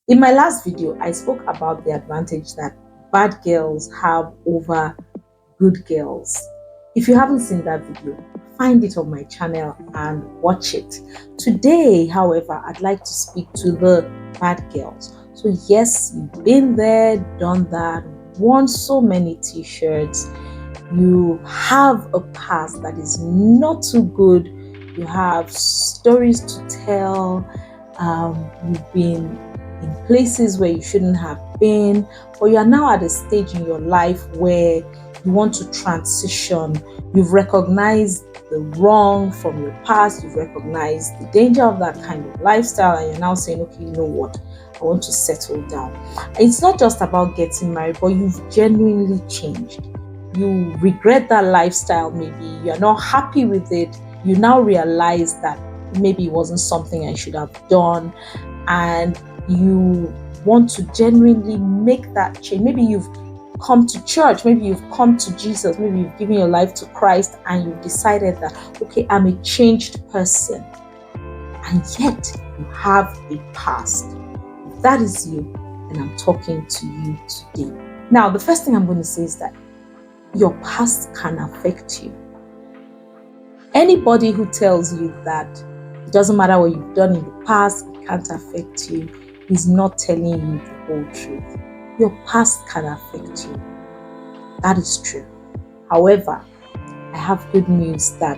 In my last video, I spoke about the advantage that bad girls have over good girls. If you haven't seen that video, find it on my channel and watch it. Today, however, I'd like to speak to the bad girls. So yes, you've been there, done that, worn so many t-shirts, you have a past that is not too good, you have stories to tell, you've been in places where you shouldn't have been, but you are now at a stage in your life where you want to transition. You've recognized the wrong from your past, you've recognized the danger of that kind of lifestyle, and you're now saying, okay, you know what, I want to settle down. It's not just about getting married, but you've genuinely changed. You regret that lifestyle, maybe you're not happy with it. You now realize that maybe it wasn't something I should have done, and you want to genuinely make that change. Maybe you've come to church, maybe you've come to Jesus, maybe you've given your life to Christ, and you've decided that, okay, I'm a changed person, and yet you have a past. If that is you, and I'm talking to you today. Now, the first thing I'm going to say is that your past can affect you. Anybody who tells you that it doesn't matter what you've done in the past, it can't affect you, is not telling you the whole truth. Your past can affect you. That is true. However, I have good news that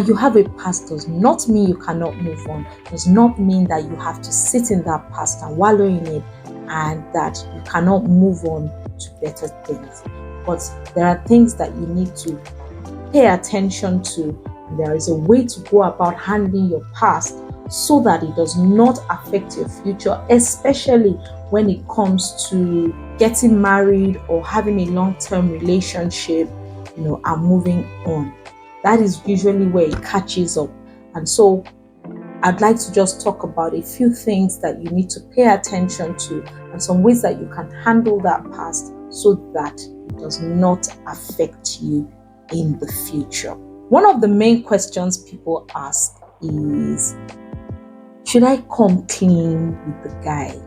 you have a past does not mean you cannot move on, does not mean that you have to sit in that past and wallow in it, and that you cannot move on to better things. But there are things that you need to pay attention to. There is a way to go about handling your past so that it does not affect your future, especially when it comes to getting married or having a long-term relationship, and moving on. That is usually where it catches up. And so I'd like to just talk about a few things that you need to pay attention to and some ways that you can handle that past so that it does not affect you in the future. One of the main questions people ask is, should I come clean with the guy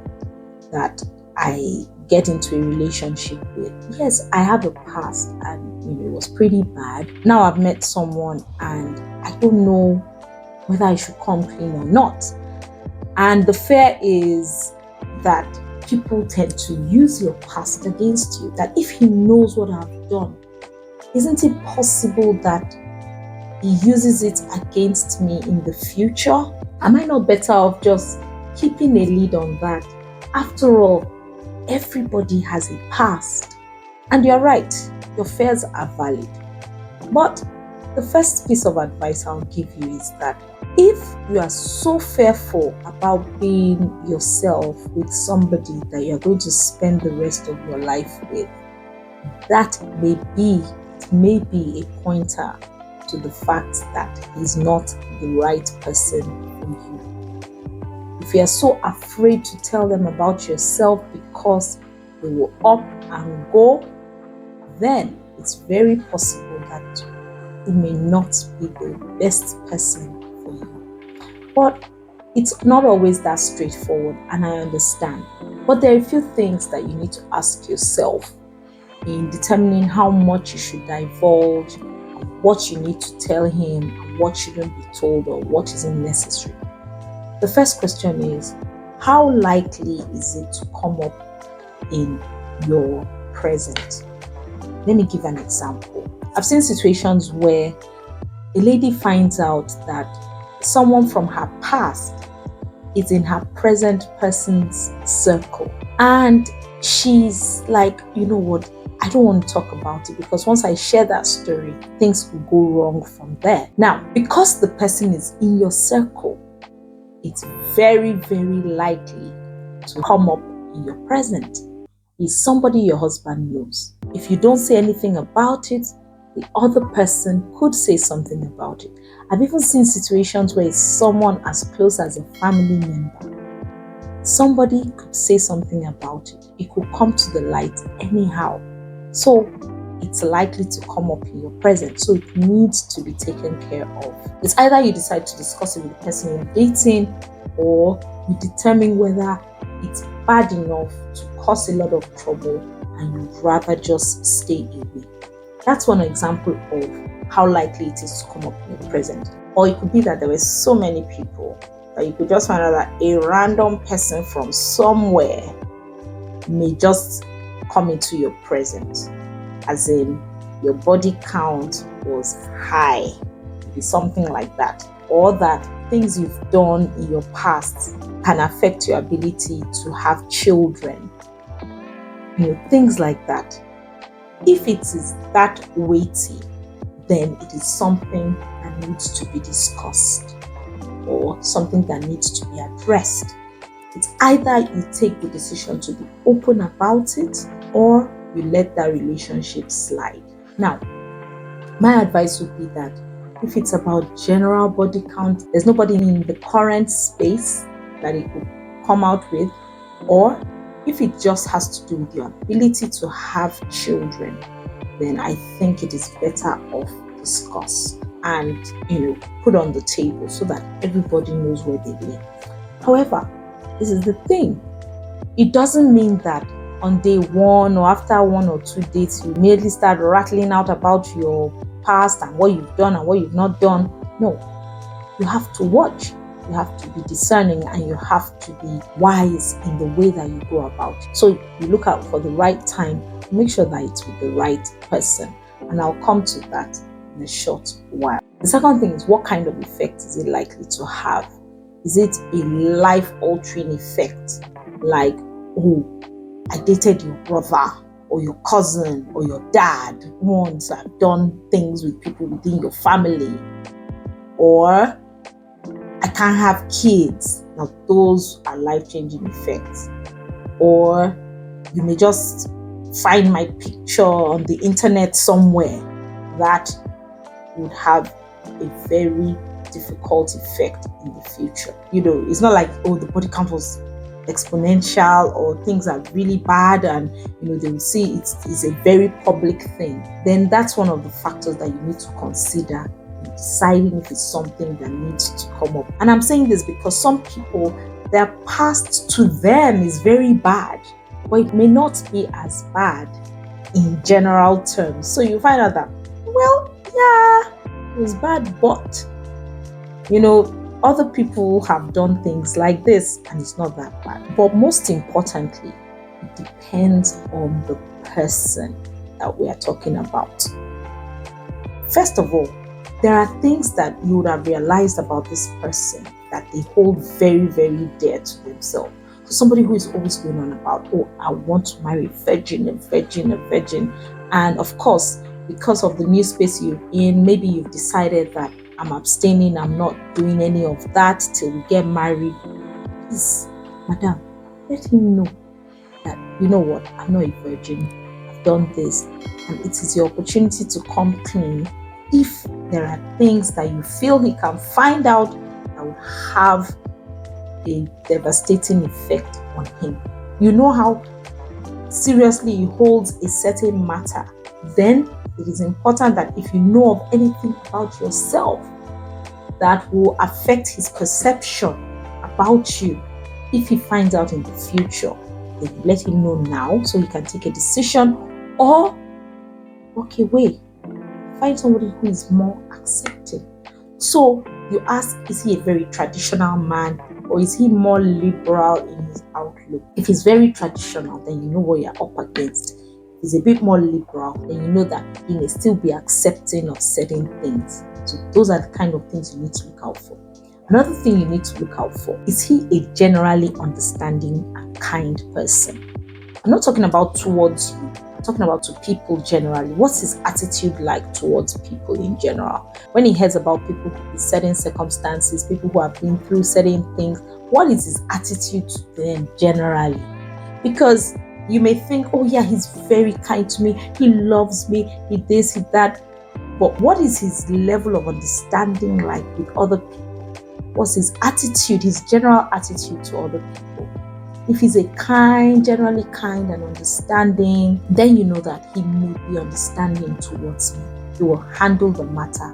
that I get into a relationship with? Yes, I have a past, and it was pretty bad. Now I've met someone and I don't know whether I should come clean or not. And the fear is that people tend to use your past against you, that if he knows what I've done, isn't it possible that he uses it against me in the future? Am I not better off just keeping a lid on that? After all, everybody has a past. And you're right, your fears are valid. But the first piece of advice I'll give you is that if you are so fearful about being yourself with somebody that you're going to spend the rest of your life with, that may be a pointer to the fact that he's not the right person for you. If you are so afraid to tell them about yourself because they will up and go, then it's very possible that it may not be the best person for you. But it's not always that straightforward, and I understand. But there are a few things that you need to ask yourself in determining how much you should divulge, what you need to tell him, and what shouldn't be told, or what isn't necessary. The first question is, how likely is it to come up in your present? Let me give an example. I've seen situations where a lady finds out that someone from her past is in her present person's circle, and she's like, you know what, I don't want to talk about it because once I share that story, things will go wrong from there. Now, because the person is in your circle, it's very, very likely to come up in your present. Is somebody your husband knows. If you don't say anything about it, the other person could say something about it. I've even seen situations where it's someone as close as a family member. Somebody could say something about it. It could come to the light anyhow. So it's likely to come up in your present. So it needs to be taken care of. It's either you decide to discuss it with the person you're dating, or you determine whether it's bad enough to cause a lot of trouble and you'd rather just stay away. That's one example of how likely it is to come up in the present. Or it could be that there were so many people that you could just find out that a random person from somewhere may just come into your present, as in your body count was high, maybe something like that, or that things you've done in your past can affect your ability to have children, things like that. If it is that weighty, then it is something that needs to be discussed or something that needs to be addressed. It's either you take the decision to be open about it or you let that relationship slide. Now, my advice would be that if it's about general body count, there's nobody in the current space that it could come out with, or if it just has to do with your ability to have children, then I think it is better off discussed and put on the table so that everybody knows where they live. However, this is the thing. It doesn't mean that on day one or after 1 or 2 dates, you immediately start rattling out about your past and what you've done and what you've not done. No, you have to watch. You have to be discerning and you have to be wise in the way that you go about it. So you look out for the right time, make sure that it's with the right person. And I'll come to that in a short while. The second thing is, what kind of effect is it likely to have? Is it a life-altering effect? Like, oh, I dated your brother or your cousin or your dad once. I've done things with people within your family. Or I can't have kids. Now, those are life-changing effects. Or you may just find my picture on the internet somewhere. That would have a very difficult effect in the future. It's not like, oh, the body count was exponential or things are really bad and they will see it's a very public thing. Then that's one of the factors that you need to consider in deciding if it's something that needs to come up. And I'm saying this because some people, their past to them is very bad, but it may not be as bad in general terms. So you find out that, well, yeah, it was bad, but other people have done things like this and it's not that bad. But most importantly, it depends on the person that we are talking about. First of all, there are things that you would have realized about this person that they hold very, very dear to themselves. So somebody who is always going on about, oh, I want to marry a virgin. And of course, because of the new space you're in, maybe you've decided that I'm abstaining, I'm not doing any of that till we get married. Please, madam, let him know that, you know what, I'm not a virgin, I've done this, and it is your opportunity to come clean. If there are things that you feel he can find out that will have a devastating effect on him, you know how seriously he holds a certain matter, then it is important that if you know of anything about yourself that will affect his perception about you, if he finds out in the future, then you let him know now so he can take a decision, or walk away. Find somebody who is more accepting. So you ask, is he a very traditional man or is he more liberal in his outlook? If he's very traditional, then you know what you're up against. If he's a bit more liberal, then you know that he may still be accepting of certain things. So those are the kind of things you need to look out for. Another thing you need to look out for, is he a generally understanding and kind person? I'm not talking about towards you, I'm talking about to people generally. What's his attitude like towards people in general? When he hears about people in certain circumstances, people who have been through certain things, what is his attitude to them generally? Because you may think, oh yeah, he's very kind to me, he loves me, he this, he that. But what is his level of understanding like with other people? What's his attitude, his general attitude to other people? If he's a generally kind and understanding, then you know that he may be understanding towards me. He will handle the matter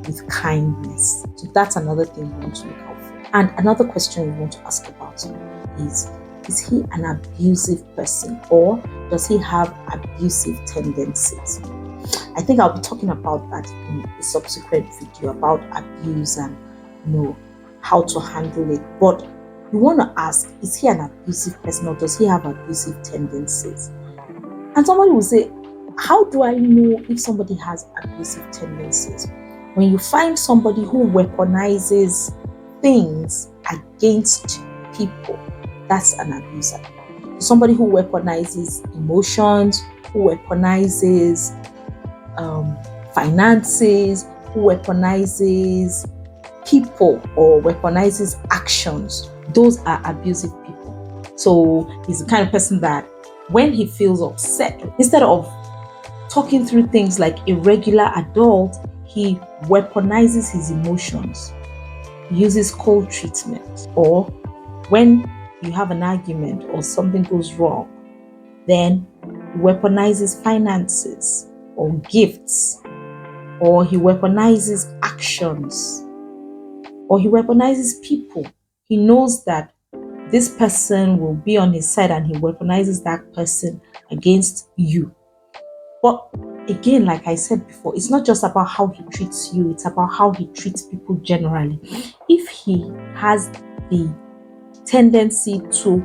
with kindness. So that's another thing you want to look out for. And another question you want to ask about is, is he an abusive person, or does he have abusive tendencies? I think I'll be talking about that in a subsequent video about abuse and how to handle it. But you want to ask, is he an abusive person, or does he have abusive tendencies? And somebody will say, how do I know if somebody has abusive tendencies? When you find somebody who weaponizes things against people, that's an abuser. Somebody who weaponizes emotions, who weaponizes finances, who weaponizes people or weaponizes actions, those are abusive people. So he's the kind of person that when he feels upset, instead of talking through things like a regular adult, he weaponizes his emotions, uses cold treatment. Or when you have an argument or something goes wrong, then he weaponizes finances or gifts, or he weaponizes actions, or he weaponizes people. He knows that this person will be on his side and he weaponizes that person against you. But again, like I said before, it's not just about how he treats you, it's about how he treats people generally. If he has the tendency to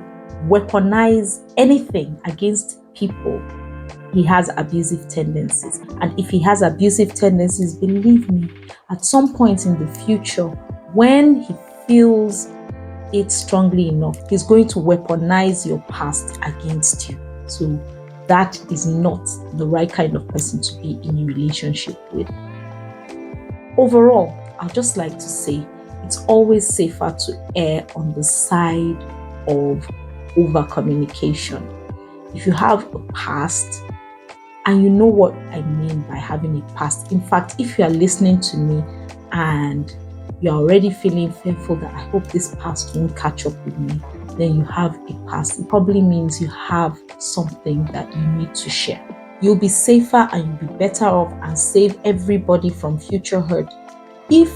weaponize anything against people, he has abusive tendencies. And if he has abusive tendencies, believe me, at some point in the future, when he feels it strongly enough, he's going to weaponize your past against you. So that is not the right kind of person to be in a relationship with. Overall, I'd just like to say it's always safer to err on the side of over communication. If you have a past, and you know what I mean by having a past. In fact, if you are listening to me and you're already feeling fearful that I hope this past won't catch up with me, then you have a past. It probably means you have something that you need to share. You'll be safer and you'll be better off and save everybody from future hurt if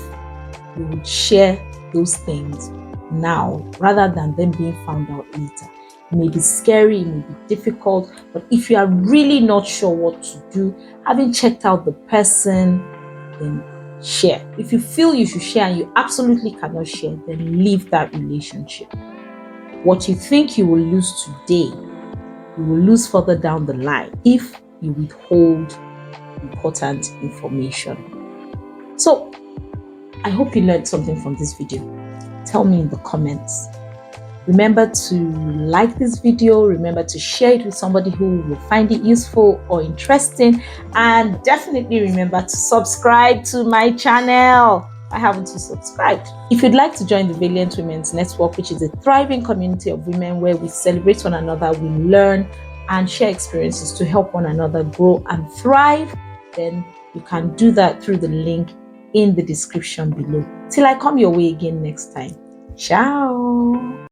you would share those things now rather than them being found out later. It may be scary, it may be difficult, but if you are really not sure what to do, having checked out the person, then share. If you feel you should share and you absolutely cannot share, then leave that relationship. What you think you will lose today, you will lose further down the line if you withhold important information. So, I hope you learned something from this video. Tell me in the comments. Remember to like this video, remember to share it with somebody who will find it useful or interesting, and definitely remember to subscribe to my channel. I haven't subscribed. If you'd like to join the Valiant Women's Network, which is a thriving community of women where we celebrate one another, we learn and share experiences to help one another grow and thrive, then you can do that through the link in the description below. Till I come your way again next time. Ciao.